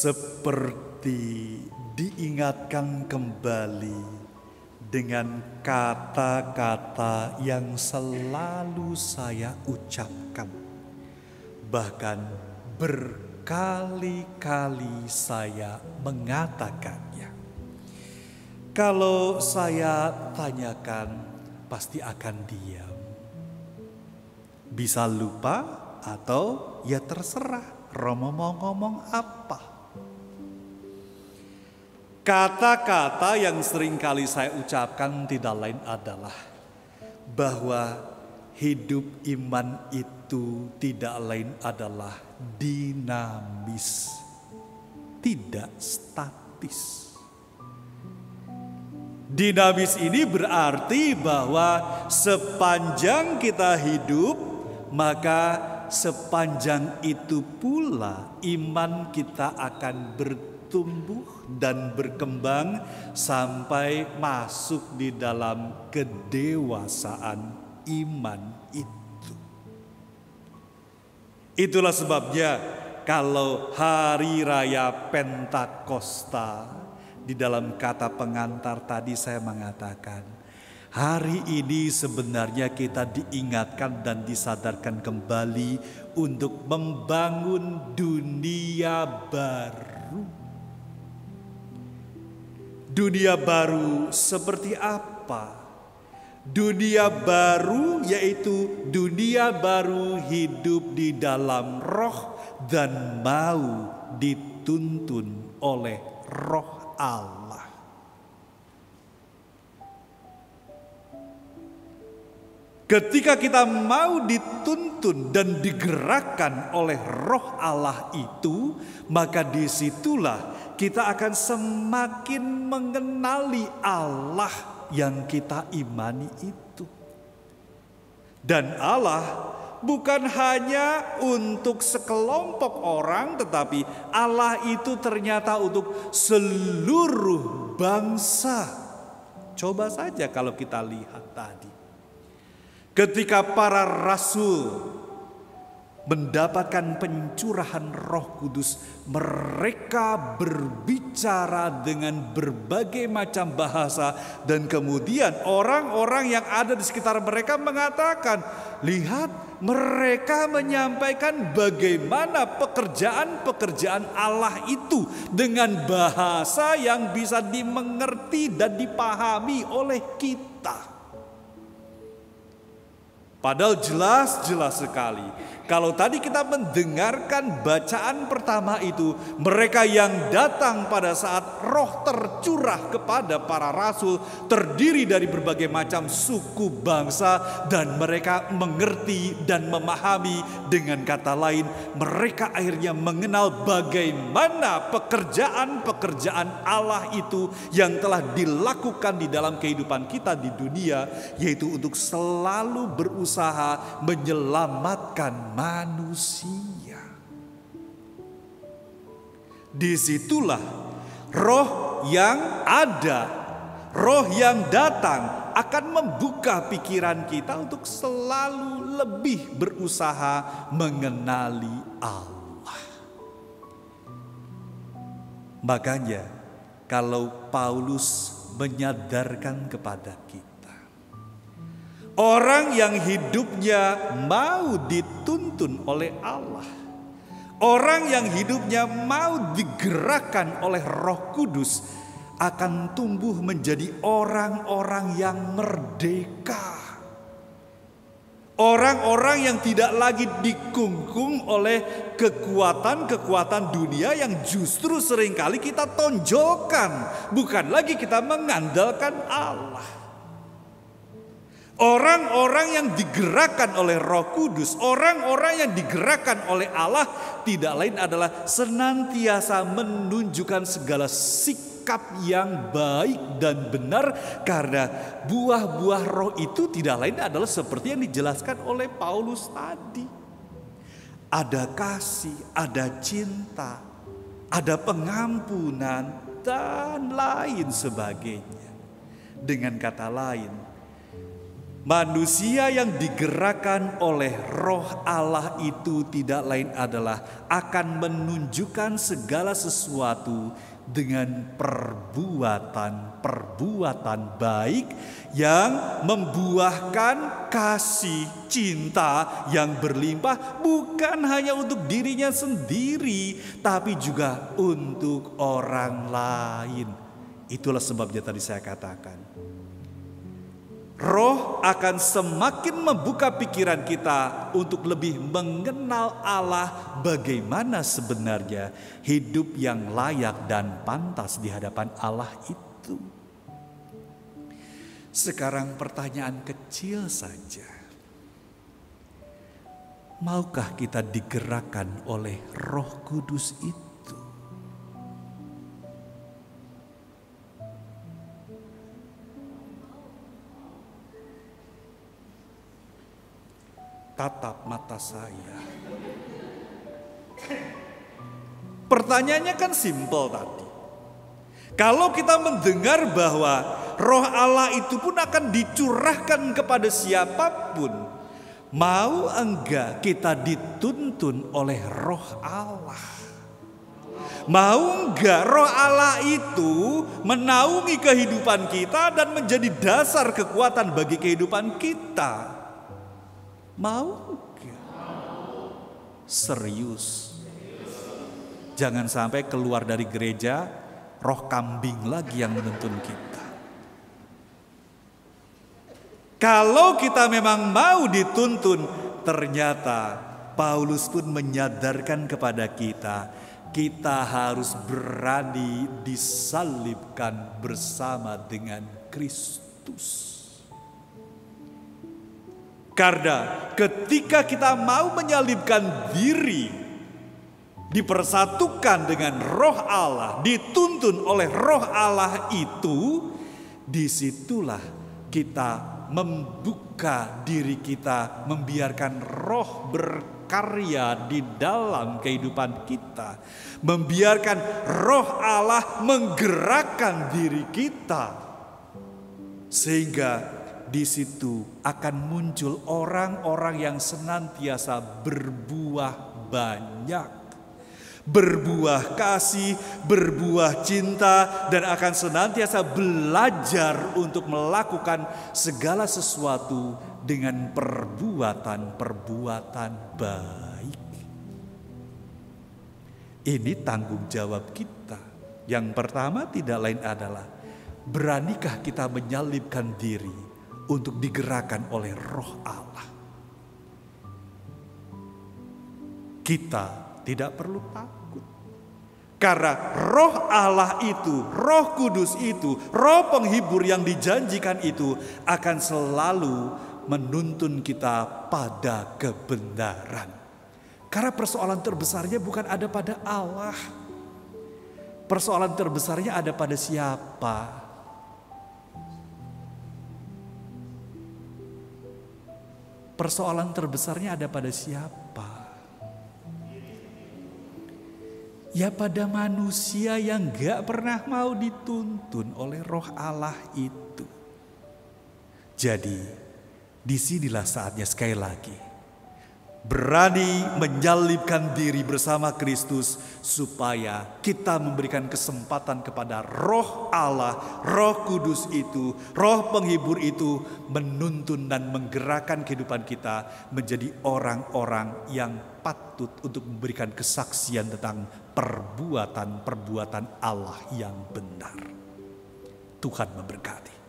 Seperti diingatkan kembali dengan kata-kata yang selalu saya ucapkan, bahkan berkali-kali saya mengatakannya. Kalau saya tanyakan, pasti akan diam. Bisa lupa atau ya terserah, Romo mau ngomong apa. Kata-kata yang sering kali saya ucapkan tidak lain adalah bahwa hidup iman itu tidak lain adalah dinamis, tidak statis. Dinamis ini berarti bahwa sepanjang kita hidup, maka sepanjang itu pula iman kita akan bertumbuh dan berkembang sampai masuk di dalam kedewasaan iman itu. Itulah sebabnya kalau hari raya Pentakosta, di dalam kata pengantar tadi saya mengatakan, hari ini sebenarnya kita diingatkan dan disadarkan kembali untuk membangun dunia baru. Dunia baru seperti apa? Dunia baru yaitu dunia baru hidup di dalam roh dan mau dituntun oleh roh Allah. Ketika kita mau dituntun dan digerakkan oleh roh Allah itu, maka disitulah kita akan semakin mengenali Allah yang kita imani itu. Dan Allah bukan hanya untuk sekelompok orang, tetapi Allah itu ternyata untuk seluruh bangsa. Coba saja kalau kita lihat tadi, ketika para rasul mendapatkan pencurahan Roh Kudus, mereka berbicara dengan berbagai macam bahasa, dan kemudian orang-orang yang ada di sekitar mereka mengatakan, lihat, mereka menyampaikan bagaimana pekerjaan-pekerjaan Allah itu dengan bahasa yang bisa dimengerti dan dipahami oleh kita. Padahal jelas-jelas sekali, kalau tadi kita mendengarkan bacaan pertama itu, mereka yang datang pada saat roh tercurah kepada para rasul terdiri dari berbagai macam suku bangsa, dan mereka mengerti dan memahami. Dengan kata lain, mereka akhirnya mengenal bagaimana pekerjaan-pekerjaan Allah itu yang telah dilakukan di dalam kehidupan kita di dunia, yaitu untuk selalu berusaha menyelamatkan manusia. Disitulah roh yang ada, roh yang datang akan membuka pikiran kita untuk selalu lebih berusaha mengenali Allah. Makanya kalau Paulus menyadarkan kepada kita, orang yang hidupnya mau dituntun oleh Allah, orang yang hidupnya mau digerakkan oleh Roh Kudus, akan tumbuh menjadi orang-orang yang merdeka. Orang-orang yang tidak lagi dikungkung oleh kekuatan-kekuatan dunia yang justru seringkali kita tonjolkan. Bukan lagi kita mengandalkan Allah. Orang-orang yang digerakkan oleh Roh Kudus, orang-orang yang digerakkan oleh Allah, tidak lain adalah senantiasa menunjukkan segala sikap yang baik dan benar, karena buah-buah roh itu tidak lain adalah seperti yang dijelaskan oleh Paulus tadi. Ada kasih, ada cinta, ada pengampunan, dan lain sebagainya. Dengan kata lain, Manusia yang digerakkan oleh Roh Allah itu tidak lain adalah akan menunjukkan segala sesuatu dengan perbuatan baik yang membuahkan kasih cinta yang berlimpah, bukan hanya untuk dirinya sendiri tapi juga untuk orang lain. Itulah sebabnya tadi saya katakan, Roh akan semakin membuka pikiran kita untuk lebih mengenal Allah, bagaimana sebenarnya hidup yang layak dan pantas di hadapan Allah itu. Sekarang pertanyaan kecil saja. Maukah kita digerakkan oleh Roh Kudus itu? Tatap mata saya. Pertanyaannya kan simpel tadi. Kalau kita mendengar bahwa Roh Allah itu pun akan dicurahkan kepada siapapun, mau enggak kita dituntun oleh Roh Allah? Mau enggak Roh Allah itu menaungi kehidupan kita dan menjadi dasar kekuatan bagi kehidupan kita? Mau gak? Serius. Jangan sampai keluar dari gereja roh kambing lagi yang menuntun kita. Kalau kita memang mau dituntun, ternyata Paulus pun menyadarkan kepada kita, kita harus berani disalibkan bersama dengan Kristus. Karena ketika kita mau menyalibkan diri, dipersatukan dengan Roh Allah, dituntun oleh Roh Allah itu, disitulah kita membuka diri kita, membiarkan Roh berkarya di dalam kehidupan kita, membiarkan Roh Allah menggerakkan diri kita, sehingga di situ akan muncul orang-orang yang senantiasa berbuah banyak, berbuah kasih, berbuah cinta, dan akan senantiasa belajar untuk melakukan segala sesuatu dengan perbuatan-perbuatan baik. Ini tanggung jawab kita. Yang pertama tidak lain adalah, beranikah kita menyalibkan diri untuk digerakkan oleh Roh Allah? Kita tidak perlu takut. Karena Roh Allah itu, Roh Kudus itu, Roh penghibur yang dijanjikan itu akan selalu menuntun kita pada kebenaran. Karena persoalan terbesarnya bukan ada pada Allah. Persoalan terbesarnya ada pada siapa? Persoalan terbesarnya ada pada siapa? Ya pada manusia yang gak pernah mau dituntun oleh Roh Allah itu. Jadi disinilah saatnya sekali lagi berani menyalibkan diri bersama Kristus, supaya kita memberikan kesempatan kepada Roh Allah, Roh Kudus itu, Roh penghibur itu menuntun dan menggerakkan kehidupan kita menjadi orang-orang yang patut untuk memberikan kesaksian tentang perbuatan-perbuatan Allah yang benar. Tuhan memberkati.